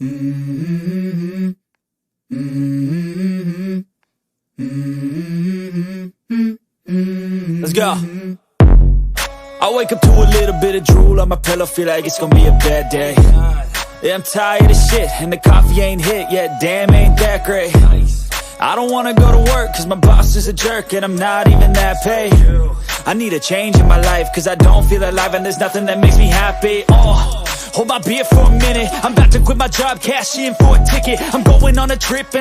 Let's go. I wake up to a little bit of drool on my pillow, feel like it's gonna be a bad day. Yeah, I'm tired of shit, and the coffee ain't hit yet, damn, ain't that great. I don't wanna go to work, cause my boss is a jerk, and I'm not even that paid. I need a change in my life, cause I don't feel alive, and there's nothing that makes me happy. Hold my beer for a minute, I'm about to quit my job, cash in for a ticket. I'm going on a trip, and